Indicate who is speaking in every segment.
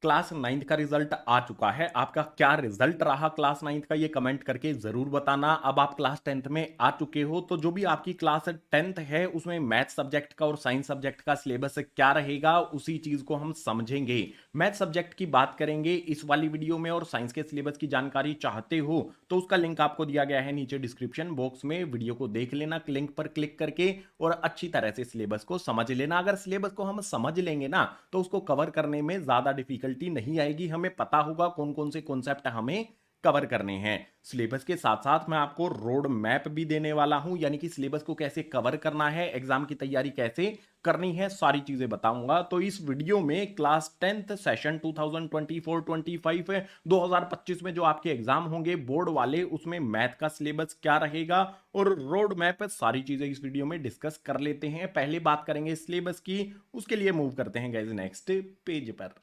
Speaker 1: Class 9th का result आ चुका है। आपका क्या रिजल्ट रहा क्लास 9th का, ये कमेंट करके जरूर बताना। अब आप क्लास 10th में आ चुके हो तो जो भी आपकी क्लास 10th है उसमें मैथ सब्जेक्ट का और साइंस सब्जेक्ट का सिलेबस क्या रहेगा उसी चीज को हम समझेंगे। मैथ सब्जेक्ट की बात करेंगे इस वाली वीडियो में, और साइंस के सिलेबस की जानकारी चाहते हो तो उसका लिंक आपको दिया गया है नीचे डिस्क्रिप्शन बॉक्स में। वीडियो को देख लेना लिंक पर क्लिक करके और अच्छी तरह से सिलेबस को समझ लेना। अगर सिलेबस को हम समझ लेंगे ना तो उसको कवर करने में ज्यादा डिफिकल्टी नहीं आएगी। हमें पता होगा कौन कौन से कॉन्सेप्ट हमें कवर करने हैं। सिलेबस के साथ साथ मैं आपको रोड मैप भी देने वाला हूं, यानी कि सिलेबस को कैसे कवर करना है, एग्जाम की तैयारी कैसे करनी है, सारी चीजें बताऊंगा। तो इस वीडियो में क्लास 10th सेशन 2024-25 2025 में जो आपके एग्जाम होंगे बोर्ड वाले, उसमें मैथ का सिलेबस क्या रहेगा और रोड मैप, सारी चीजें इस वीडियो में डिस्कस कर लेते हैं। पहले बात करेंगे सिलेबस की, उसके लिए मूव करते हैं गाइस नेक्स्ट पेज पर।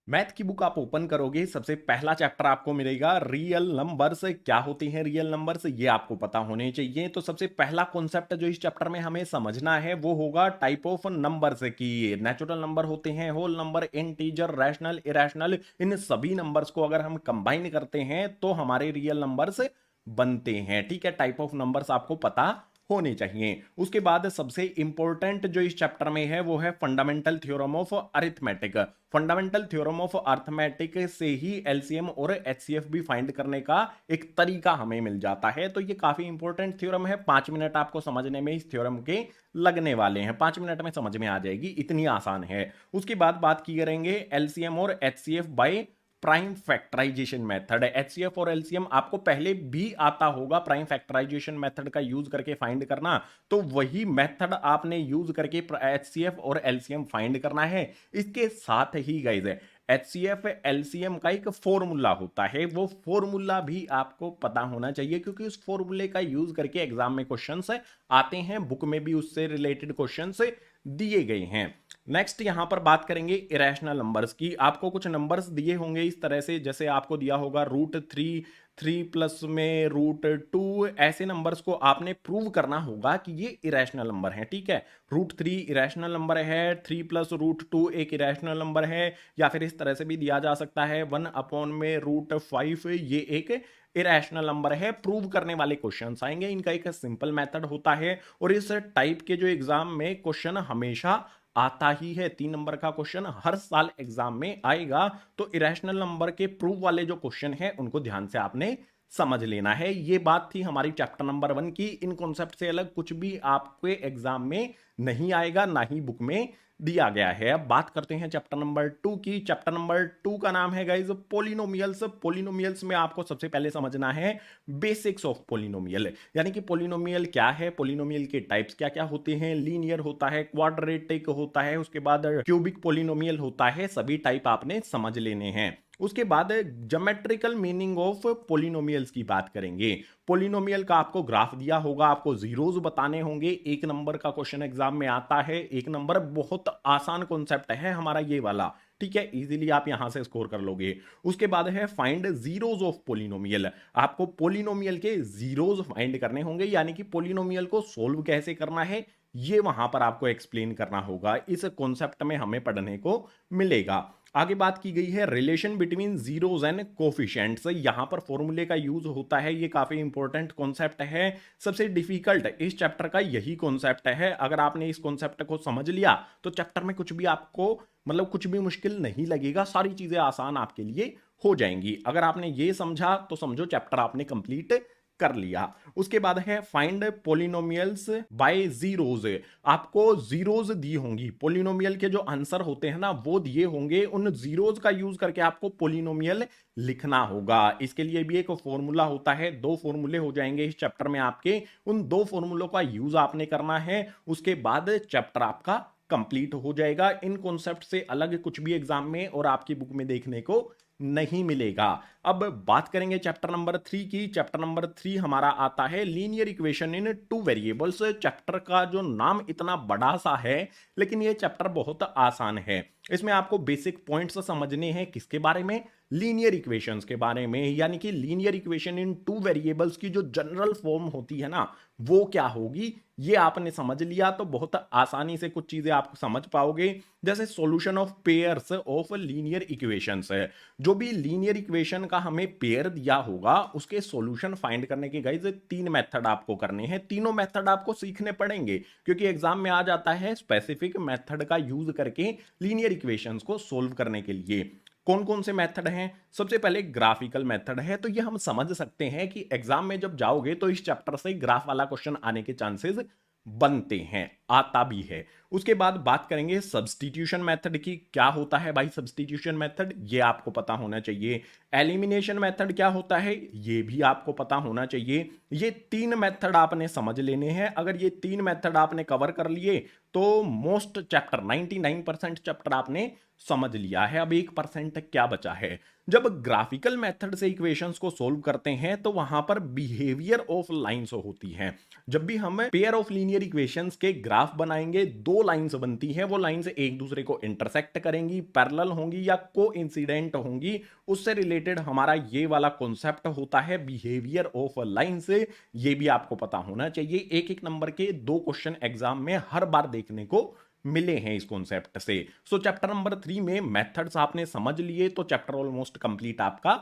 Speaker 1: मैथ की बुक आप ओपन करोगे, सबसे पहला चैप्टर आपको मिलेगा रियल नंबर्स। क्या होते हैं रियल नंबर्स, ये आपको पता होने चाहिए। तो सबसे पहला कॉन्सेप्ट जो इस चैप्टर में हमें समझना है वो होगा टाइप ऑफ नंबर्स की। नेचुरल नंबर होते हैं, whole number, integer, rational, irrational. इन सभी नंबर्स को अगर हम कंबाइन करते हैं तो हमारे रियल नंबर्स बनते हैं। ठीक है, टाइप ऑफ नंबर्स आपको पता होने चाहिए। उसके बाद सबसे इंपॉर्टेंट जो इस चैप्टर में है वो है fundamental theorem of arithmetic. Fundamental theorem of arithmetic से ही एलसीएम और एचसीएफ भी फाइंड करने का एक तरीका हमें मिल जाता है। तो ये काफी इंपॉर्टेंट थ्योरम है। 5 मिनट आपको समझने में इस थ्योरम के लगने वाले हैं, 5 मिनट में समझ में आ जाएगी, इतनी आसान है। उसके बाद बात की करेंगे एलसीएम और HCF by prime factorization method. HCF और एलसीएम आपको पहले भी आता होगा, प्राइम फैक्टराइजेशन मेथड का यूज करके फाइंड करना। तो वही मेथड आपने यूज करके एचसीएफ और एलसीएम फाइंड करना है। इसके साथ ही गाइस एचसीएफ एलसीएम का एक फॉर्मूला होता है, वो फॉर्मूला भी आपको पता होना चाहिए क्योंकि उस फॉर्मूले का यूज करके एग्जाम में क्वेश्चंस आते हैं, बुक में भी उससे रिलेटेड क्वेश्चंस दिए गए हैं। नेक्स्ट यहां पर बात करेंगे इरेशनल नंबर्स की। आपको कुछ नंबर्स दिए होंगे इस तरह से, जैसे आपको दिया होगा √3, 3+ में √2। ऐसे नंबर्स को आपने प्रूव करना होगा कि ये इरेशनल नंबर है। ठीक है, √3 इरेशनल नंबर है, 3+√2 एक इरेशनल नंबर है, या फिर इस तरह से भी दिया जा सकता है 1/√5 ये एक इरेशनल नंबर है। प्रूव करने वाले क्वेश्चंस आएंगे, इनका एक सिंपल मेथड होता है और इस टाइप के जो एग्जाम में क्वेश्चन हमेशा आता ही है। 3 नंबर का क्वेश्चन हर साल एग्जाम में आएगा। तो इरेशनल नंबर के प्रूफ वाले जो क्वेश्चन है उनको ध्यान से आपने समझ लेना है। ये बात थी हमारी चैप्टर नंबर 1 की। इन कॉन्सेप्ट से अलग कुछ भी आपके एग्जाम में नहीं आएगा, ना ही बुक में दिया गया है। अब बात करते हैं चैप्टर नंबर 2 की। चैप्टर नंबर 2 का नाम है गाइस पोलिनोमियल्स। पोलिनोमियल्स में आपको सबसे पहले समझना है बेसिक्स ऑफ पोलिनोमियल, यानी कि पोलिनोमियल क्या है, पोलिनोमियल के टाइप्स क्या क्या होते हैं। लीनियर होता है, क्वाड्रेटिक होता है, उसके बाद क्यूबिक पोलिनोमियल होता है। सभी टाइप आपने समझ लेने हैं। उसके बाद ज्योमेट्रिकल मीनिंग ऑफ पोलिनोमियल्स की बात करेंगे। पोलिनोमियल का आपको ग्राफ दिया होगा, आपको जीरोज बताने होंगे। 1 नंबर का क्वेश्चन एग्जाम में आता है। 1 नंबर बहुत आसान कॉन्सेप्ट है हमारा ये वाला। ठीक है, इजीली आप यहां से स्कोर कर लोगे। उसके बाद है फाइंड जीरोज ऑफ पोलिनोमियल। आपको पोलिनोमियल के जीरोज फाइंड करने होंगे, यानी कि पोलिनोमियल को सोल्व कैसे करना है ये वहां पर आपको एक्सप्लेन करना होगा। इस कॉन्सेप्ट में हमें पढ़ने को मिलेगा। आगे बात की गई है relation between zeros and coefficients. यहां पर फॉर्मूले का यूज होता है, ये काफी इंपॉर्टेंट कॉन्सेप्ट है। सबसे डिफिकल्ट इस चैप्टर का यही कॉन्सेप्ट है। अगर आपने इस कॉन्सेप्ट को समझ लिया तो चैप्टर में कुछ भी आपको मतलब कुछ भी मुश्किल नहीं लगेगा, सारी चीजें आसान आपके लिए हो जाएंगी। अगर आपने ये समझा तो समझो चैप्टर आपने कंप्लीट कर लिया। उसके बाद है फाइंड पोलिनोमियल्स बाय जीरोज। आपको जीरोज दी होंगी, पोलिनोमियल के जो आंसर होते हैं ना वो दिए होंगे, उन जीरोज का यूज करके आपको पोलिनोमियल लिखना होगा। इसके लिए भी एक फॉर्मूला होता है, 2 फॉर्मूले हो जाएंगे इस चैप्टर में आपके। उन 2 फॉर्मूलों का यूज आपने करना है, उसके बाद चैप्टर आपका कंप्लीट हो जाएगा। इन कॉन्सेप्ट से अलग कुछ भी एग्जाम में और आपकी बुक में देखने को नहीं मिलेगा। अब बात करेंगे चैप्टर नंबर 3 की। चैप्टर नंबर 3 हमारा आता है linear equation in 2 variables. Chapter का जो नाम इतना बड़ा सा है लेकिन ये चैप्टर बहुत आसान है। इसमें आपको बेसिक पॉइंट्स समझने हैं, किसके बारे में, लीनियर इक्वेशंस के बारे में, यानी कि linear equation in two variables की जो जनरल फॉर्म होती है ना, वो क्या होगी, ये आपने समझ लिया तो बहुत आसानी से कुछ चीजें आप समझ पाओगे। जैसे solution of pairs of linear equations है, जो भी लीनियर इक्वेशन का हमें पेयर दिया होगा उसके सॉल्यूशन फाइंड करने के गाइस 3 मेथड आपको करने हैं। तीनों मेथड आपको सीखने पड़ेंगे क्योंकि एग्जाम में आ जाता है स्पेसिफिक मेथड का यूज करके लीनियर इक्वेशंस को सोल्व करने के लिए। कौन कौन से मेथड हैं? सबसे पहले ग्राफिकल मेथड है, तो ये हम समझ सकते हैं कि एग्जाम में जब जाओगे तो इस चैप्टर से ग्राफ वाला क्वेश्चन आने के चांसेस बनते हैं, आता भी है। उसके बाद बात करेंगे सब्स्टिट्यूशन मेथड की। क्या होता है भाई सब्स्टिट्यूशन मेथड, ये आपको पता होना चाहिए। एलिमिनेशन मेथड क्या होता है, ये भी आपको पता होना चाहिए। ये 3 मेथड आपने समझ लेने हैं। अगर ये 3 मेथड आपने कवर कर लिए तो मोस्ट चैप्टर 99% चैप्टर आपने समझ लिया है। अब 1% क्या बचा है? जब ग्राफिकल मेथड से इक्वेशंस को सोल्व करते हैं तो वहां पर बिहेवियर ऑफ लाइंस होती हैं। जब भी हम पेयर ऑफ लीनियर इक्वेशंस के ग्राफ बनाएंगे, 2 लाइंस बनती हैं, वो लाइंस एक दूसरे को इंटरसेक्ट करेंगी, पैरेलल होंगी या कोइंसिडेंट होंगी। उससे रिलेटेड हमारा ये वाला कॉन्सेप्ट होता है बिहेवियर ऑफ लाइंस। ये भी आपको पता होना चाहिए। एक एक नंबर के 2 क्वेश्चन एग्जाम में हर बार देखने को मिले हैं इस कॉन्सेप्ट से। सो चैप्टर नंबर 3 में मेथड्स आपने समझ लिए तो चैप्टर ऑलमोस्ट कंप्लीट आपका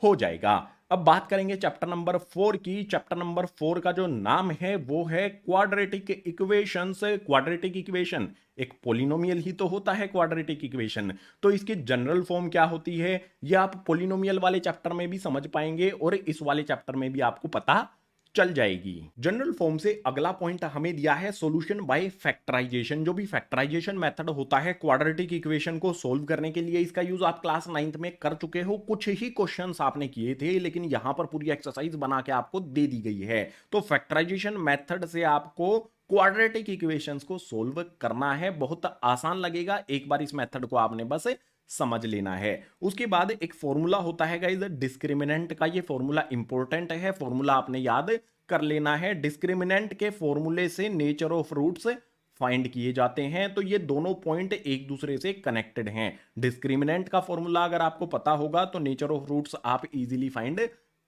Speaker 1: हो जाएगा। अब बात करेंगे चैप्टर नंबर 4 की। चैप्टर नंबर 4 का जो नाम है वो है क्वाड्रेटिक इक्वेशंस। क्वाड्रेटिक इक्वेशन एक पोलिनोमियल ही तो होता है क्वाड्रेटिक इक्वेशन, तो इसकी जनरल फॉर्म क्या होती है ये आप पोलिनोमियल वाले चैप्टर में भी समझ पाएंगे और इस वाले चैप्टर में भी आपको पता चल जाएगी। जनरल फॉर्म से अगला पॉइंट हमें दिया है सॉल्यूशन बाय फैक्टराइजेशन। जो भी फैक्टराइजेशन मेथड होता है क्वाड्रेटिक इक्वेशन को सोल्व करने के लिए, इसका यूज आप क्लास 9th में कर चुके हो। कुछ ही क्वेश्चंस आपने किए थे लेकिन यहां पर पूरी एक्सरसाइज बना के आपको दे दी गई है। तो फैक्टराइजेशन मेथड से आपको क्वाड्रेटिक इक्वेशंस को सोल्व करना है। बहुत आसान लगेगा, एक बार इस मेथड को आपने बस समझ लेना है। उसके बाद एक फॉर्मूला होता है गाइस डिस्क्रिमिनेंट का। ये फॉर्मूला इंपॉर्टेंट है, फॉर्मूला आपने याद कर लेना है। डिस्क्रिमिनेंट के फॉर्मूले से नेचर ऑफ रूट्स फाइंड किए जाते हैं, तो ये दोनों पॉइंट एक दूसरे से कनेक्टेड हैं। डिस्क्रिमिनेंट का फॉर्मूला अगर आपको पता होगा तो नेचर ऑफ रूट्स आप इजीली फाइंड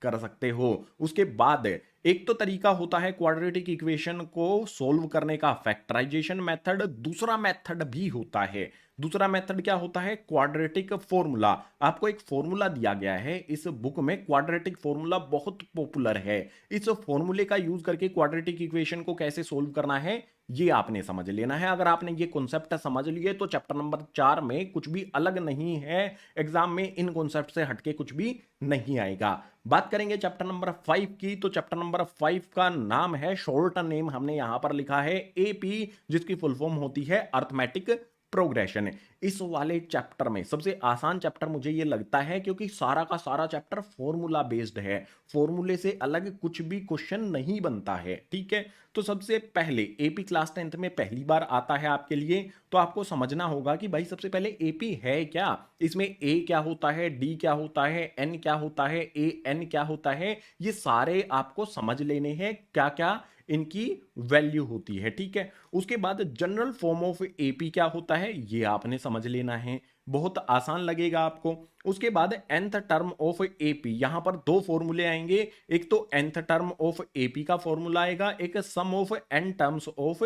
Speaker 1: कर सकते हो। उसके बाद एक तो तरीका होता है क्वाड्रेटिक इक्वेशन को सोल्व करने का फैक्टराइजेशन मेथड, दूसरा मेथड भी होता है। दूसरा मेथड क्या होता है? Quadratic formula. आपको एक फॉर्मूला दिया गया है इस बुक में, क्वाड्रेटिक फॉर्मूला बहुत पॉपुलर है। इस फॉर्मूले का यूज करके क्वाड्रेटिक इक्वेशन को कैसे सोल्व करना है ये आपने समझ लेना है। अगर आपने ये कॉन्सेप्ट समझ लिए तो चैप्टर नंबर 4 में कुछ भी अलग नहीं है, एग्जाम में इन कॉन्सेप्ट से हटके कुछ भी नहीं आएगा। बात करेंगे चैप्टर नंबर 5 की, तो चैप्टर नंबर 5 का नाम है, शॉर्ट नेम हमने यहां पर लिखा है एपी, जिसकी फुल फॉर्म होती है अर्थमेटिक प्रोग्रेशन। इस वाले चैप्टर में सबसे आसान चैप्टर मुझे ये लगता है क्योंकि सारा का सारा चैप्टर फॉर्मूला बेस्ड है। फॉर्मूले से अलग कुछ भी क्वेश्चन नहीं बनता है, ठीक है। तो सबसे पहले एपी क्लास 10th में पहली बार आता है आपके लिए, तो आपको समझना होगा कि भाई सबसे पहले एपी है क्या, इसमें ए क्या होता है, डी क्या होता है, एन क्या होता है, ए एन क्या होता है, ये सारे आपको समझ लेने हैं क्या क्या इनकी वैल्यू होती है, ठीक है। उसके बाद जनरल फॉर्म ऑफ एपी क्या होता है ये आपने समझ लेना है, बहुत आसान लगेगा आपको। उसके बाद nth टर्म ऑफ एपी, यहां पर 2 फॉर्मूले आएंगे, एक तो nth टर्म ऑफ एपी का फॉर्मूला आएगा, एक sum of n terms of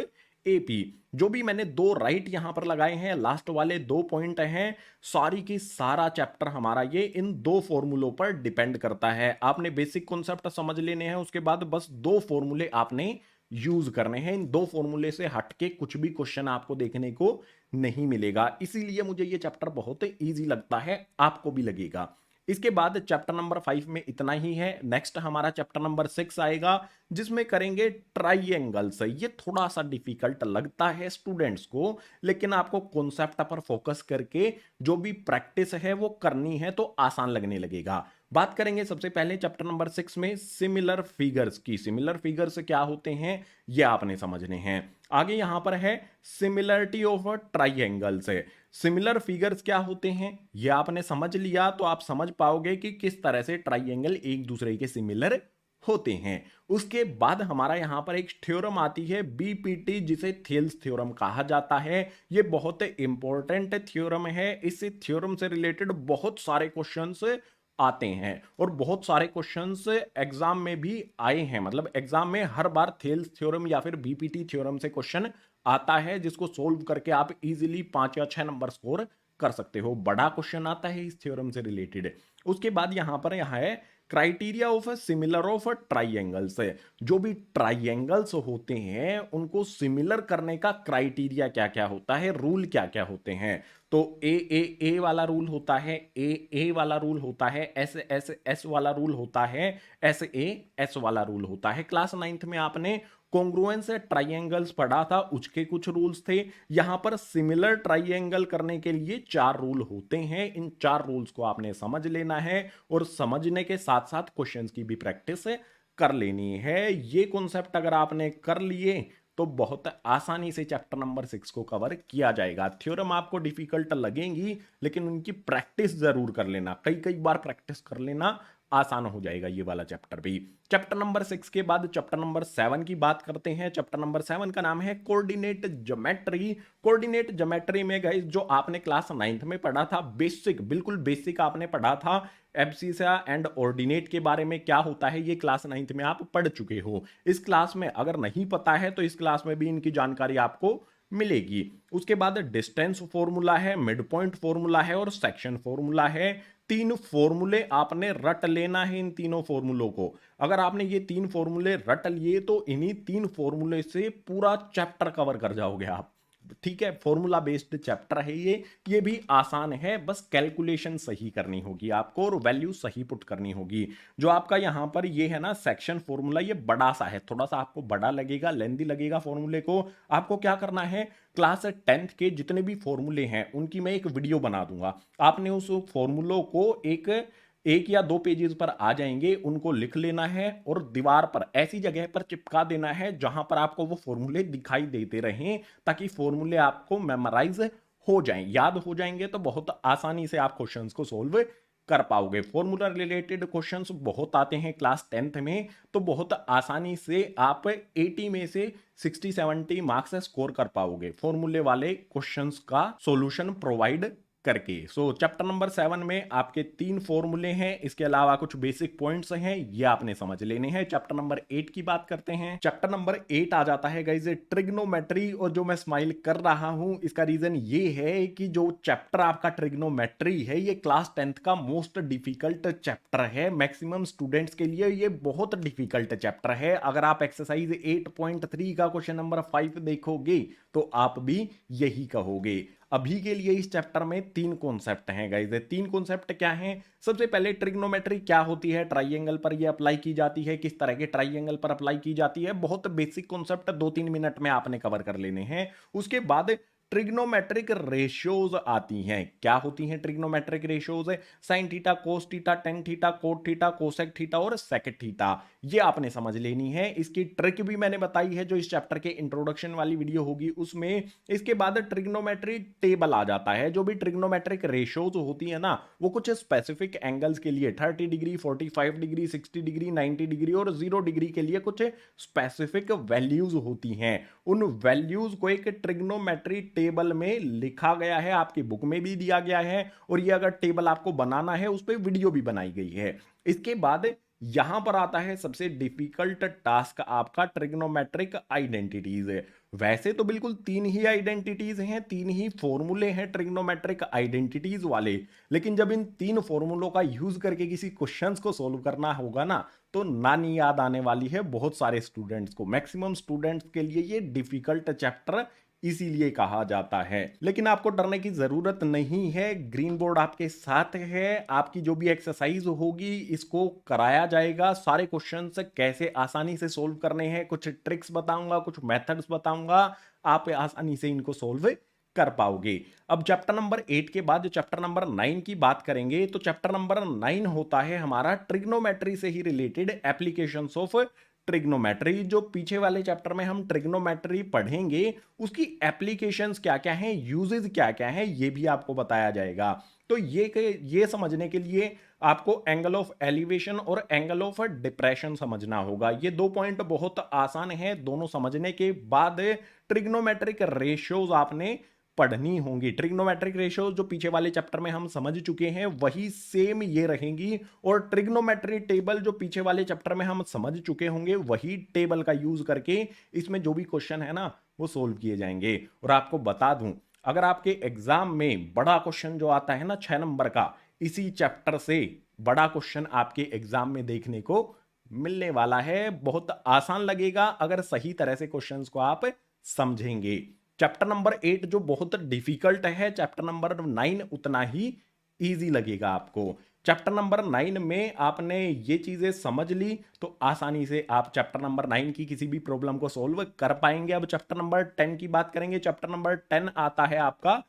Speaker 1: AP. जो भी मैंने 2 राइट यहां पर लगाए हैं, लास्ट वाले 2 पॉइंट हैं, सारी की सारा चैप्टर हमारा ये इन 2 फॉर्मूलों पर डिपेंड करता है। आपने बेसिक कॉन्सेप्ट समझ लेने हैं, उसके बाद बस 2 फॉर्मूले आपने यूज करने हैं। इन 2 फॉर्मूले से हटके कुछ भी क्वेश्चन आपको देखने को नहीं मिलेगा, इसीलिए मुझे ये चैप्टर बहुत इजी लगता है, आपको भी लगेगा। इसके बाद चैप्टर नंबर 5 में इतना ही है। नेक्स्ट हमारा चैप्टर नंबर 6 आएगा जिसमें करेंगे ट्राइएंगल्स। ये थोड़ा सा डिफिकल्ट लगता है स्टूडेंट्स को, लेकिन आपको कॉन्सेप्ट पर फोकस करके जो भी प्रैक्टिस है वो करनी है तो आसान लगने लगेगा। बात करेंगे सबसे पहले चैप्टर नंबर 6 में सिमिलर फिगर्स की। सिमिलर फिगर्स क्या होते हैं ये आपने समझने हैं। आगे यहां पर है सिमिलरिटी ऑफ ट्राइएंगल्स है। सिमिलर फिगर्स क्या होते हैं ये आपने समझ लिया तो आप समझ पाओगे कि किस तरह से ट्राइएंगल एक दूसरे के सिमिलर होते हैं। उसके बाद हमारा यहां पर एक थ्योरम आती है बीपीटी, जिसे थेल्स थ्योरम कहा जाता है। यह बहुत इंपॉर्टेंट थ्योरम है, इस थ्योरम से रिलेटेड बहुत सारे क्वेश्चंस आते हैं और बहुत सारे क्वेश्चंस एग्जाम में भी आए हैं। मतलब एग्जाम में हर बार थेल्स थ्योरम या फिर बीपीटी थ्योरम से क्वेश्चन आता है, जिसको सोल्व करके आप इजीली 5 या 6 नंबर स्कोर कर सकते हो। बड़ा क्वेश्चन आता है इस थ्योरम से रिलेटेड। उसके बाद यहाँ है क्राइटेरिया ऑफ सिमिलर ऑफ ट्राइएंगल्स। जो भी ट्राइएंगल्स होते हैं उनको सिमिलर करने का क्राइटेरिया क्या क्या होता है, रूल क्या क्या होते हैं। तो ए वाला रूल होता है, ए वाला रूल होता है, एस वाला रूल होता है, एस वाला रूल होता है। क्लास 9th में आपने कॉन्ग्रुएंस ट्राइएंगल्स पढ़ा था, उसके कुछ रूल्स थे। यहां पर सिमिलर ट्राइएंगल करने के लिए 4 रूल होते हैं। इन 4 रूल्स को आपने समझ लेना है और समझने के साथ साथ क्वेश्चंस की भी प्रैक्टिस कर लेनी है। ये कॉन्सेप्ट अगर आपने कर लिए तो बहुत आसानी से चैप्टर नंबर 6 को कवर किया जाएगा। थ्योरम आपको डिफिकल्ट लगेंगी लेकिन उनकी प्रैक्टिस जरूर कर लेना, कई कई बार प्रैक्टिस कर लेना, आसान हो जाएगा ये वाला चैप्टर भी। चैप्टर नंबर 6 के बाद चैप्टर नंबर 7 की बात करते हैं। चैप्टर नंबर 7 का नाम है कोऑर्डिनेट ज्योमेट्री। कोऑर्डिनेट ज्योमेट्री में गाइस जो आपने क्लास 9th में पढ़ा था, बेसिक, बिल्कुल बेसिक आपने पढ़ा था। एब्सिसा एंड ऑर्डिनेट के बारे में क्या होता है ये क्लास 9th में आप पढ़ चुके हो। इस क्लास में अगर नहीं पता है तो इस क्लास में भी इनकी जानकारी आपको मिलेगी। उसके बाद डिस्टेंस फॉर्मूला है, मिड पॉइंट फॉर्मूला है और सेक्शन फॉर्मूला है। 3 फॉर्मूले आपने रट लेना है। इन तीनों फॉर्मूलों को अगर आपने ये 3 फॉर्मूले रट लिए तो इन्हीं 3 फॉर्मूले से पूरा चैप्टर कवर कर जाओगे आप। ठीक है, फॉर्मूला बेस्ड चैप्टर है ये भी आसान है, बस कैलकुलेशन सही करनी होगी आपको और वैल्यू सही पुट करनी होगी। जो आपका यहां पर ये है ना सेक्शन फॉर्मूला, ये बड़ा सा है, थोड़ा सा आपको बड़ा लगेगा, लेंदी लगेगा फॉर्मूले को। आपको क्या करना है, क्लास 10th के जितने भी फॉर्मूले हैं उनकी मैं एक वीडियो बना दूंगा। आपने उस फॉर्मूलों को एक या 2 पेजेस पर आ जाएंगे, उनको लिख लेना है और दीवार पर ऐसी जगह पर चिपका देना है जहां पर आपको वो फॉर्मूले दिखाई देते रहें, ताकि फॉर्मूले आपको मेमोराइज हो जाएं, याद हो जाएंगे तो बहुत आसानी से आप क्वेश्चंस को सोल्व कर पाओगे। फॉर्मूला रिलेटेड क्वेश्चंस बहुत आते हैं क्लास 10th में, तो बहुत आसानी से आप 80 में से 60-70 मार्क्स स्कोर कर पाओगे फॉर्मूले वाले क्वेश्चंस का सॉल्यूशन प्रोवाइड करके। चैप्टर नंबर 7 में आपके 3 फॉर्मूले हैं, इसके अलावा कुछ बेसिक पॉइंट्स हैं, ये आपने समझ लेने हैं। चैप्टर नंबर 8 की बात करते हैं। चैप्टर नंबर 8 आ जाता है गाइस ट्रिग्नोमेट्री। और जो मैं स्माइल कर रहा हूं इसका रीजन ये है कि जो चैप्टर आपका ट्रिग्नोमेट्री है ये क्लास 10th का मोस्ट डिफिकल्ट चैप्टर है। मैक्सिमम स्टूडेंट्स के लिए ये बहुत डिफिकल्ट चैप्टर है। अगर आप एक्सरसाइज 8.3 का क्वेश्चन नंबर 5 देखोगे तो आप भी यही कहोगे। अभी के लिए इस चैप्टर में 3 कॉन्सेप्ट हैं गाइस। 3 कॉन्सेप्ट क्या हैं? सबसे पहले ट्रिग्नोमेट्री क्या होती है, ट्राइएंगल पर ये अप्लाई की जाती है, किस तरह के ट्राइएंगल पर अप्लाई की जाती है, बहुत बेसिक कॉन्सेप्ट 2-3 मिनट में आपने कवर कर लेने हैं। उसके बाद ट्रिग्नोमेट्रिक रेशियोज आती हैं। क्या होती हैं trigonometric ratios? Sine theta, cos theta, tan theta, cot theta, cosec theta और सेकेट थीटा, ये आपने समझ लेनी है। इसकी ट्रिक भी मैंने बताई है जो इस चैप्टर के इंट्रोडक्शन वाली वीडियो होगी उसमें। इसके बाद ट्रिग्नोमेट्री टेबल आ जाता है। जो भी ट्रिग्नोमेट्रिक रेशियोज होती है ना वो कुछ स्पेसिफिक एंगल्स के लिए 30 डिग्री, 45 डिग्री, 60 डिग्री, 90 डिग्री और 0 डिग्री के लिए कुछ स्पेसिफिक वैल्यूज होती हैं। उन वैल्यूज को एक ट्रिग्नोमेट्री टेबल में लिखा गया है, आपकी बुक में भी दिया गया है और ये अगर टेबल आपको बनाना है उस पर वीडियो भी बनाई गई है। इसके बाद यहां पर आता है सबसे डिफिकल्ट टास्क आपका ट्रिग्नोमेट्रिक आइडेंटिटीज। वैसे तो बिल्कुल 3 ही आइडेंटिटीज हैं, 3 ही फॉर्मूले हैं ट्रिग्नोमेट्रिक आइडेंटिटीज वाले, लेकिन जब इन 3 फॉर्मूलों का यूज करके किसी क्वेश्चंस को सॉल्व करना होगा ना तो नानी याद आने वाली है बहुत सारे स्टूडेंट्स को। मैक्सिमम स्टूडेंट्स के लिए ये डिफिकल्ट चैप्टर इसीलिए कहा जाता है। लेकिन आपको डरने की जरूरत नहीं है, ग्रीन बोर्ड आपके साथ है। आपकी जो भी एक्सरसाइज होगी इसको कराया जाएगा। सारे क्वेश्चंस कैसे आसानी से सोल्व करने हैं, कुछ ट्रिक्स बताऊंगा, कुछ मेथड्स बताऊंगा, आप आसानी से इनको सोल्व कर पाओगे। अब चैप्टर नंबर 8 के बाद चैप्टर नंबर 9 की बात करेंगे तो चैप्टर नंबर 9 होता है हमारा ट्रिग्नोमेट्री से ही रिलेटेड एप्लीकेशंस ऑफ ट्रिग्नोमेट्री। जो पीछे वाले चैप्टर में हम ट्रिग्नोमेट्री पढ़ेंगे उसकी एप्लीकेशंस क्या क्या हैं, यूजेस क्या क्या हैं, ये भी आपको बताया जाएगा। तो ये समझने के लिए आपको एंगल ऑफ एलिवेशन और एंगल ऑफ डिप्रेशन समझना होगा। ये 2 पॉइंट बहुत आसान है, दोनों समझने के बाद ट्रिग्नोमेट्रिक रेशियोज आपने पढ़नी होंगी। ट्रिग्नोमेट्रिक रेशियो जो पीछे वाले चैप्टर में हम समझ चुके हैं वही सेम ये रहेंगी, और ट्रिग्नोमेट्री टेबल जो पीछे वाले चैप्टर में हम समझ चुके होंगे वही टेबल का यूज करके इसमें जो भी क्वेश्चन है ना वो सोल्व किए जाएंगे। और आपको बता दूं, अगर आपके एग्जाम में बड़ा क्वेश्चन जो आता है ना 6 नंबर का, इसी चैप्टर से बड़ा क्वेश्चन आपके एग्जाम में देखने को मिलने वाला है। बहुत आसान लगेगा अगर सही तरह से क्वेश्चंस को आप समझेंगे। चैप्टर नंबर 8 जो बहुत डिफिकल्ट है, चैप्टर नंबर 9 उतना ही इजी लगेगा आपको। चैप्टर नंबर 9 में आपने ये चीजें समझ ली तो आसानी से आप चैप्टर नंबर 9 की किसी भी प्रॉब्लम को सॉल्व कर पाएंगे। अब चैप्टर नंबर 10 की बात करेंगे। चैप्टर नंबर 10 आता है आपका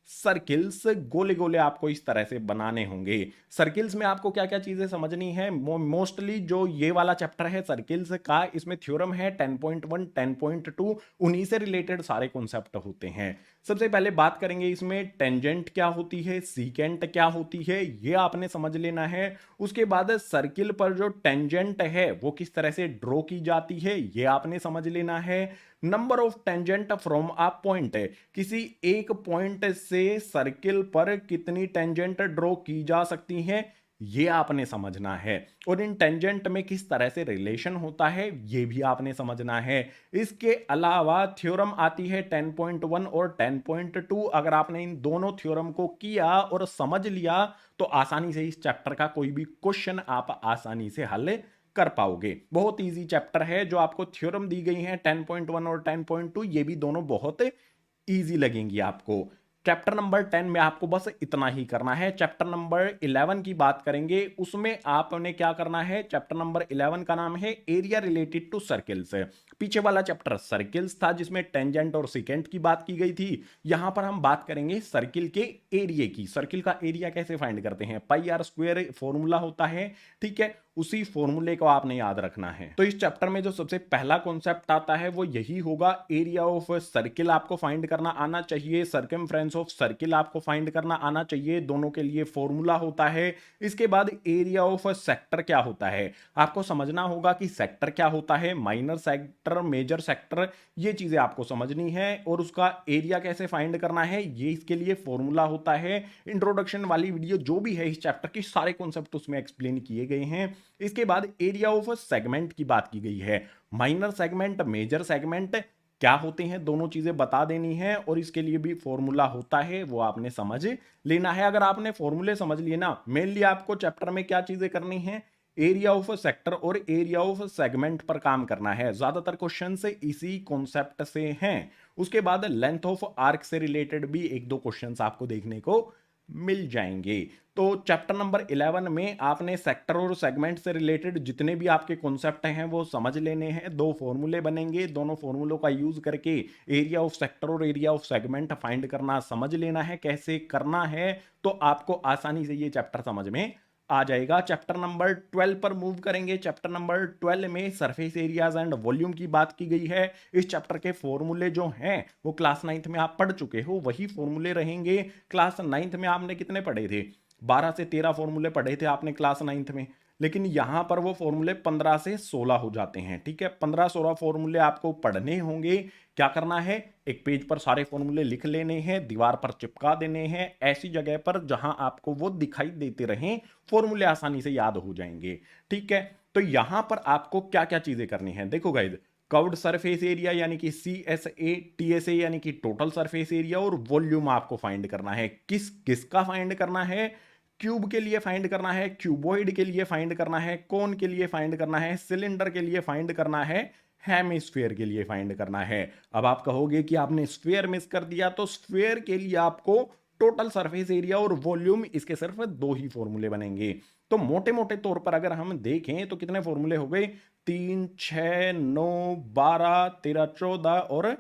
Speaker 1: सर्किल्स। गोले गोले आपको इस तरह से बनाने होंगे। सर्किल्स में आपको क्या क्या चीजें समझनी है, मोस्टली जो ये वाला चैप्टर है सर्किल्स का, इसमें थ्योरम है 10.1 10.2, उन्हीं से रिलेटेड सारे कॉन्सेप्ट होते हैं। सबसे पहले बात करेंगे इसमें टेंजेंट क्या होती है, सीकेंट क्या होती है, ये आपने समझ लेना है। उसके बाद सर्किल पर जो टेंजेंट है वो किस तरह से ड्रॉ की जाती है ये आपने समझ लेना है। Number of tangent from a point, किसी एक पॉइंट से सर्किल पर कितनी टेंजेंट ड्रॉ की जा सकती हैं ये आपने समझना है। और इन टेंजेंट में किस तरह से रिलेशन होता है ये भी आपने समझना है। इसके अलावा थ्योरम आती है 10.1 और 10.2। अगर आपने इन दोनों थ्योरम को किया और समझ लिया तो आसानी से इस चैप्टर का कोई भी क्वेश्चन आप आसानी से हल कर पाओगे। बहुत इजी चैप्टर है। जो आपको थ्योरम दी गई हैं 10.1 और 10.2 ये भी दोनों बहुत इजी लगेंगी आपको। चैप्टर नंबर 10 में आपको बस इतना ही करना है। चैप्टर नंबर 11 की बात करेंगे, उसमें आपने क्या करना है। चैप्टर नंबर 11 का नाम है एरिया रिलेटेड टू सर्किल्स। पीछे वाला चैप्टर सर्किल्स था जिसमें टेंजेंट और सिकेंट की बात की गई थी। यहां पर हम बात करेंगे सर्किल के एरिया की। सर्किल का एरिया कैसे फाइंड करते हैं, पाई आर स्क्वायर फॉर्मूला होता है, ठीक है, उसी फॉर्मूले को आपने याद रखना है। तो इस चैप्टर में जो सबसे पहला कॉन्सेप्ट आता है वो यही होगा, एरिया ऑफ सर्किल आपको फाइंड करना आना चाहिए, सर्कमफ्रेंस ऑफ सर्किल आपको फाइंड करना आना चाहिए, दोनों के लिए फॉर्मूला होता है। इसके बाद एरिया ऑफ सेक्टर क्या होता है आपको समझना होगा कि सेक्टर क्या होता है, माइनर सेक्टर, मेजर सेक्टर, ये चीजें आपको समझनी है। और उसका एरिया कैसे फाइंड करना है ये इसके लिए फॉर्मूला होता है। इंट्रोडक्शन वाली वीडियो जो भी है इस चैप्टर की सारे कॉन्सेप्ट उसमें एक्सप्लेन किए गए हैं। इसके बाद एरिया ऑफ सेगमेंट की बात की गई है। माइनर सेगमेंट, मेजर सेगमेंट क्या होते हैं दोनों चीजें बता देनी है, और इसके लिए भी फॉर्मूला होता है वो आपने समझ लेना है। अगर आपने फॉर्मूले समझ लिए ना, मेनली आपको चैप्टर में क्या चीजें करनी है, एरिया ऑफ सेक्टर और एरिया ऑफ सेगमेंट पर काम करना है। ज्यादातर क्वेश्चन से इसी कॉन्सेप्ट से हैं। उसके बाद लेंथ ऑफ आर्क से रिलेटेड भी एक दो क्वेश्चंस आपको देखने को मिल जाएंगे। तो चैप्टर नंबर 11 में आपने सेक्टर और सेगमेंट से रिलेटेड जितने भी आपके कॉन्सेप्ट हैं वो समझ लेने हैं। दो फॉर्मूले बनेंगे, दोनों फॉर्मूलों का यूज करके एरिया ऑफ सेक्टर और एरिया ऑफ सेगमेंट फाइंड करना समझ लेना है कैसे करना है, तो आपको आसानी से ये चैप्टर समझ में आ जाएगा। चैप्टर नंबर 12 पर मूव करेंगे। चैप्टर नंबर 12 में सरफेस एरियाज एंड वॉल्यूम की बात की गई है। इस चैप्टर के फॉर्मूले जो हैं वो क्लास 9th में आप पढ़ चुके हो, वही फॉर्मूले रहेंगे। क्लास 9th में आपने कितने पढ़े थे, 12 से 13 फॉर्मूले पढ़े थे आपने क्लास 9th में, लेकिन यहां पर वो फॉर्मूले 15 से 16 हो जाते हैं, ठीक है। 15-16 फॉर्मूले आपको पढ़ने होंगे। क्या करना है, एक पेज पर सारे फॉर्मूले लिख लेने हैं, दीवार पर चिपका देने हैं, ऐसी जगह पर जहां आपको वो दिखाई देते रहें, फॉर्मूले आसानी से याद हो जाएंगे, ठीक है। तो यहां पर आपको क्या क्या चीजें करनी है, देखो गाइस, कर्व्ड सरफेस एरिया यानी कि CSA, TSA यानी कि टोटल सरफेस एरिया, और वॉल्यूम आपको फाइंड करना है। किस किसका फाइंड करना है, क्यूब के लिए फाइंड करना है, क्यूबॉइड के लिए फाइंड करना है, कोन के लिए फाइंड करना है, सिलेंडर के लिए फाइंड करना है, हेमिस्फीयर के लिए फाइंड करना है। अब आप कहोगे कि आपने स्फीयर मिस कर दिया, तो स्फीयर के लिए आपको टोटल सरफेस एरिया और वॉल्यूम, इसके सिर्फ दो ही फॉर्मूले बनेंगे। तो मोटे मोटे तौर पर अगर हम देखें तो कितने फॉर्मूले हो गए, 3, 6, 9, 12, 13, 14 और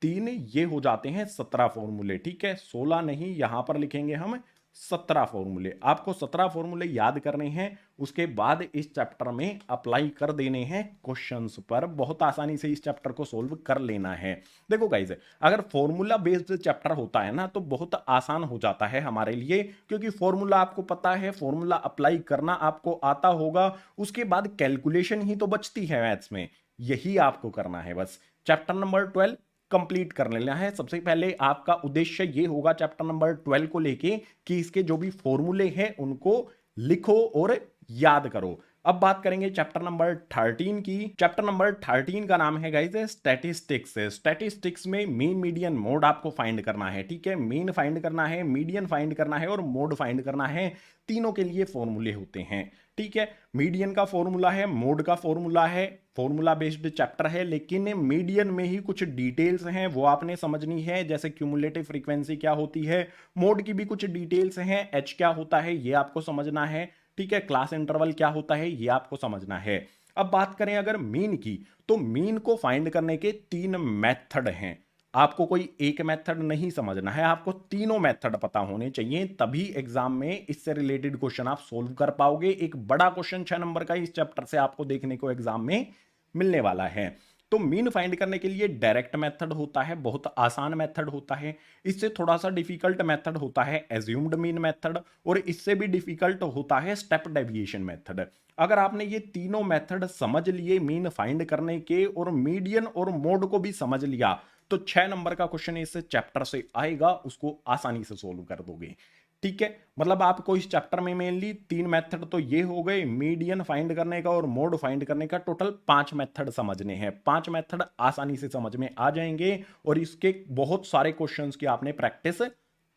Speaker 1: 3, ये हो जाते हैं 17 फॉर्मूले, ठीक है। 16 नहीं, यहां पर लिखेंगे हम 17 फॉर्मूले। आपको 17 फॉर्मूले याद करने हैं, उसके बाद इस चैप्टर में अप्लाई कर देने हैं क्वेश्चंस पर। बहुत आसानी से इस चैप्टर को सोल्व कर लेना है। देखो गाइस, अगर फॉर्मूला बेस्ड चैप्टर होता है ना तो बहुत आसान हो जाता है हमारे लिए, क्योंकि फॉर्मूला आपको पता है, फॉर्मूला अप्लाई करना आपको आता होगा, उसके बाद कैलकुलेशन ही तो बचती है मैथ्स में, यही आपको करना है बस। चैप्टर नंबर 12 कंप्लीट कर लेना है। सबसे पहले आपका उद्देश्य ये होगा चैप्टर नंबर 12 को लेके कि इसके जो भी फॉर्मूले हैं उनको लिखो और याद करो। अब बात करेंगे चैप्टर नंबर 13 की। चैप्टर नंबर 13 का नाम है गाइस स्टैटिस्टिक्स। स्टैटिस्टिक्स में मीन, मीडियन, मोड आपको फाइंड करना है। ठीक है, मीन फाइंड करना है, मीडियन फाइंड करना है और मोड फाइंड करना है। तीनों के लिए फॉर्मूले होते हैं। ठीक है, मीडियन का फॉर्मूला है, मोड का फॉर्मूला है, फॉर्मूला बेस्ड चैप्टर है, लेकिन मीडियन में ही कुछ डिटेल्स हैं वो आपने समझनी है, जैसे क्यूमुलेटिव फ्रीक्वेंसी क्या होती है। मोड की भी कुछ डिटेल्स हैं, एच क्या होता है ये आपको समझना है। ठीक है, क्लास इंटरवल क्या होता है ये आपको समझना है। अब बात करें अगर मीन की, तो मीन को फाइंड करने के 3 मेथड हैं। आपको कोई एक मेथड नहीं समझना है, आपको तीनों मेथड पता होने चाहिए, तभी एग्जाम में इससे रिलेटेड क्वेश्चन आप सोल्व कर पाओगे। एक बड़ा क्वेश्चन 6 नंबर का इस चैप्टर से आपको देखने को एग्जाम में मिलने वाला है। तो मीन फाइंड करने के लिए डायरेक्ट मेथड होता है, बहुत आसान मेथड होता है। इससे थोड़ा सा डिफिकल्ट मेथड होता है एज्यूम्ड मीन मेथड, और इससे भी डिफिकल्ट होता है स्टेप डेविएशन मेथड। अगर आपने ये तीनों मेथड समझ लिए मीन फाइंड करने के, और मीडियन और मोड को भी समझ लिया, तो 6 नंबर का क्वेश्चन इस चैप्टर से आएगा, उसको आसानी से सोल्व कर दोगे। ठीक है, मतलब आपको इस चैप्टर में मेनली 3 मेथड तो ये हो गए, मीडियन फाइंड करने का और मोड फाइंड करने का, टोटल 5 मेथड समझने हैं। 5 मेथड आसानी से समझ में आ जाएंगे और इसके बहुत सारे क्वेश्चंस की आपने प्रैक्टिस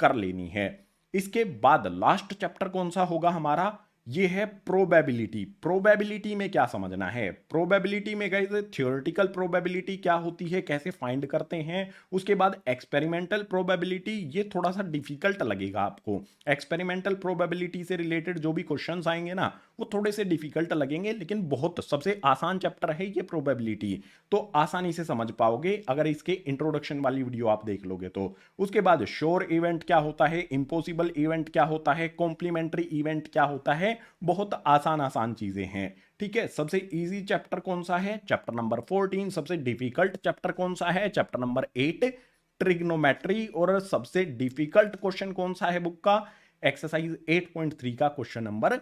Speaker 1: कर लेनी है। इसके बाद लास्ट चैप्टर कौन सा होगा हमारा, ये है प्रोबेबिलिटी। प्रोबेबिलिटी में क्या समझना है, प्रोबेबिलिटी में गाइस थ्योरेटिकल प्रोबेबिलिटी क्या होती है, कैसे फाइंड करते हैं। उसके बाद एक्सपेरिमेंटल प्रोबेबिलिटी, ये थोड़ा सा डिफिकल्ट लगेगा आपको। एक्सपेरिमेंटल प्रोबेबिलिटी से रिलेटेड जो भी क्वेश्चंस आएंगे ना, वो थोड़े से डिफिकल्ट लगेंगे, लेकिन बहुत सबसे आसान चैप्टर है ये प्रोबेबिलिटी, तो आसानी से समझ पाओगे अगर इसके इंट्रोडक्शन वाली वीडियो आप देख लोगे तो। उसके बाद श्योर इवेंट क्या होता है, इम्पॉसिबल इवेंट क्या होता है, कॉम्प्लीमेंट्री इवेंट क्या होता है, बहुत आसान आसान चीजें हैं। ठीक है, सबसे इजी चैप्टर कौन सा है, चैप्टर नंबर 14। सबसे डिफिकल्ट चैप्टर कौन सा है, चैप्टर नंबर 8 ट्रिग्नोमेट्री। और सबसे डिफिकल्ट क्वेश्चन कौन सा है बुक का, एक्सरसाइज 8.3 का क्वेश्चन नंबर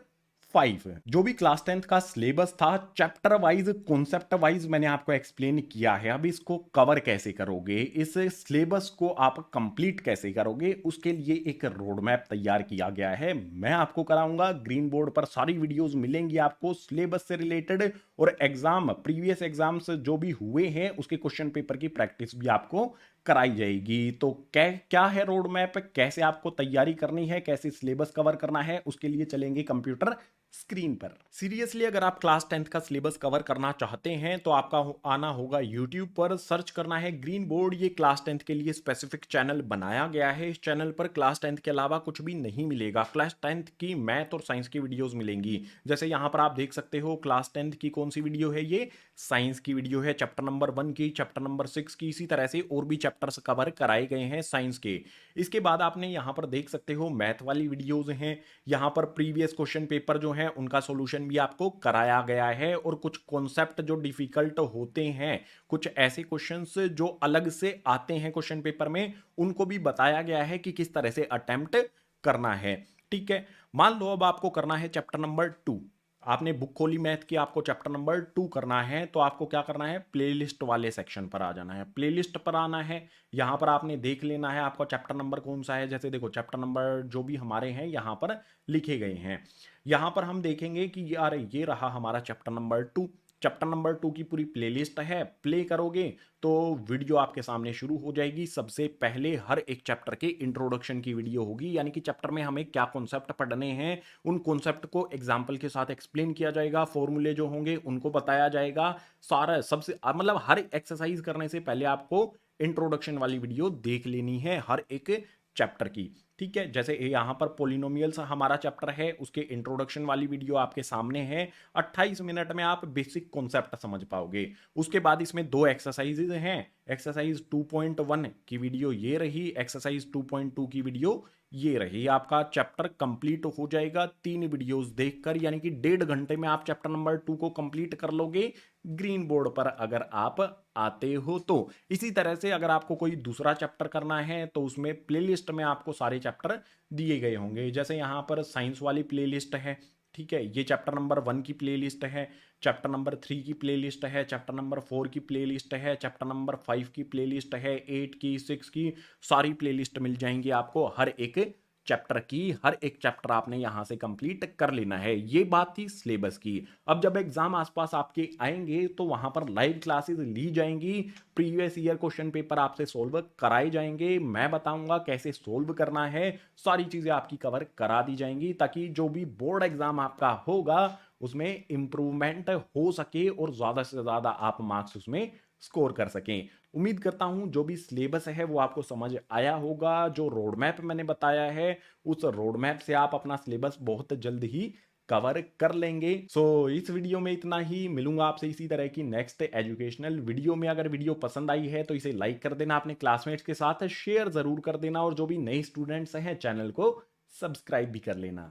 Speaker 1: 5। जो भी क्लास 10th का सिलेबस था चैप्टर वाइज, कॉन्सेप्ट वाइज मैंने आपको एक्सप्लेन किया है। अब इसको कवर कैसे करोगे, इस सिलेबस को आप कंप्लीट कैसे करोगे, उसके लिए एक रोड मैप तैयार किया गया है। मैं आपको कराऊंगा, ग्रीन बोर्ड पर सारी वीडियोस मिलेंगी आपको सिलेबस से रिलेटेड, और एग्जाम प्रीवियस एग्जाम्स जो भी हुए हैं उसके क्वेश्चन पेपर की प्रैक्टिस भी आपको कराई जाएगी। तो क्या है रोड मैप, कैसे आपको तैयारी करनी है, कैसे सिलेबस कवर करना है, उसके लिए चलेंगे कंप्यूटर स्क्रीन पर। सीरियसली अगर आप क्लास 10th का सिलेबस कवर करना चाहते हैं तो आपका आना होगा यूट्यूब पर, सर्च करना है ग्रीन बोर्ड। ये क्लास 10th के लिए स्पेसिफिक चैनल बनाया गया है। इस चैनल पर क्लास 10th के अलावा कुछ भी नहीं मिलेगा, क्लास 10th की मैथ और साइंस की वीडियोस मिलेंगी। जैसे यहाँ पर आप देख सकते हो क्लास 10th की कौन सी वीडियो है, ये साइंस की वीडियो है, चैप्टर नंबर 1 की, चैप्टर नंबर 6 की, इसी तरह से और भी चैप्टर्स कवर कराए गए हैं साइंस के। इसके बाद आपने यहाँ पर देख सकते हो मैथ वाली वीडियोज हैं, यहाँ पर प्रीवियस क्वेश्चन पेपर जो है उनका सॉल्यूशन भी आपको कराया गया है, और कुछ कॉन्सेप्ट जो डिफिकल्ट होते हैं, कुछ ऐसे क्वेश्चंस जो अलग से आते हैं क्वेश्चन पेपर में, उनको भी बताया गया है कि किस तरह से अटेम्प्ट करना है। ठीक है, मान लो अब आपको करना है चैप्टर नंबर 2, आपने बुक खोली मैथ की, आपको चैप्टर नंबर 2 करना है, तो आपको क्या करना है, प्लेलिस्ट वाले सेक्शन पर आ जाना है, प्लेलिस्ट पर आना है। यहाँ पर आपने देख लेना है आपका चैप्टर नंबर कौन सा है। जैसे देखो चैप्टर नंबर जो भी हमारे हैं यहाँ पर लिखे गए हैं, यहाँ पर हम देखेंगे कि यार ये रहा हमारा चैप्टर नंबर 2। चैप्टर नंबर 2 की पूरी प्लेलिस्ट है, प्ले करोगे तो वीडियो आपके सामने शुरू हो जाएगी। सबसे पहले हर एक चैप्टर के इंट्रोडक्शन की वीडियो होगी, यानी कि चैप्टर में हमें क्या कॉन्सेप्ट पढ़ने हैं, उन कॉन्सेप्ट को एग्जाम्पल के साथ एक्सप्लेन किया जाएगा, फॉर्मूले जो होंगे उनको बताया जाएगा। सारा सबसे मतलब हर एक्सरसाइज करने से पहले आपको इंट्रोडक्शन वाली वीडियो देख लेनी है हर एक चैप्टर की। ठीक है, जैसे यहाँ पर पोलिनोमियल्स हमारा चैप्टर है, उसके इंट्रोडक्शन वाली वीडियो आपके सामने है। 28 मिनट में आप बेसिक कॉन्सेप्ट समझ पाओगे। उसके बाद इसमें 2 एक्सरसाइजेज हैं, एक्सरसाइज 2.1 की वीडियो ये रही, एक्सरसाइज 2.2 की वीडियो ये रही। आपका चैप्टर कंप्लीट हो जाएगा 3 वीडियोस देखकर, यानी कि 1.5 घंटे में आप चैप्टर नंबर 2 को कंप्लीट कर लोगे, ग्रीन बोर्ड पर अगर आप आते हो तो। इसी तरह से अगर आपको कोई दूसरा चैप्टर करना है तो उसमें प्लेलिस्ट में आपको सारे चैप्टर दिए गए होंगे। जैसे यहाँ पर साइंस वाली प्लेलिस्ट है, ठीक है, ये चैप्टर नंबर 1 की प्लेलिस्ट है, चैप्टर नंबर 3 की प्लेलिस्ट है, चैप्टर नंबर 4 की प्लेलिस्ट है, चैप्टर नंबर 5 की प्लेलिस्ट है, 8 की, 6 की, सारी प्लेलिस्ट मिल जाएंगी आपको। हर एक चैप्टर की, हर एक चैप्टर आपने यहां से कंप्लीट कर लेना है। ये बात थी सिलेबस की। अब जब एग्जाम आसपास आपके आएंगे तो वहां पर लाइव क्लासेस ली जाएंगी, प्रीवियस ईयर क्वेश्चन पेपर आपसे सोल्व कराए जाएंगे, मैं बताऊंगा कैसे सोल्व करना है, सारी चीजें आपकी कवर करा दी जाएंगी, ताकि जो भी बोर्ड एग्जाम आपका होगा उसमें इंप्रूवमेंट हो सके और ज्यादा से ज्यादा आप मार्क्स उसमें स्कोर कर सकें। उम्मीद करता हूं जो भी सिलेबस है वो आपको समझ आया होगा। जो रोड मैप मैंने बताया है उस रोड मैप से आप अपना सिलेबस बहुत जल्द ही कवर कर लेंगे। इस वीडियो में इतना ही। मिलूंगा आपसे इसी तरह की नेक्स्ट एजुकेशनल वीडियो में। अगर वीडियो पसंद आई है तो इसे लाइक कर देना, अपने क्लासमेट्स के साथ शेयर जरूर कर देना, और जो भी नए स्टूडेंट्स हैं चैनल को सब्सक्राइब भी कर लेना।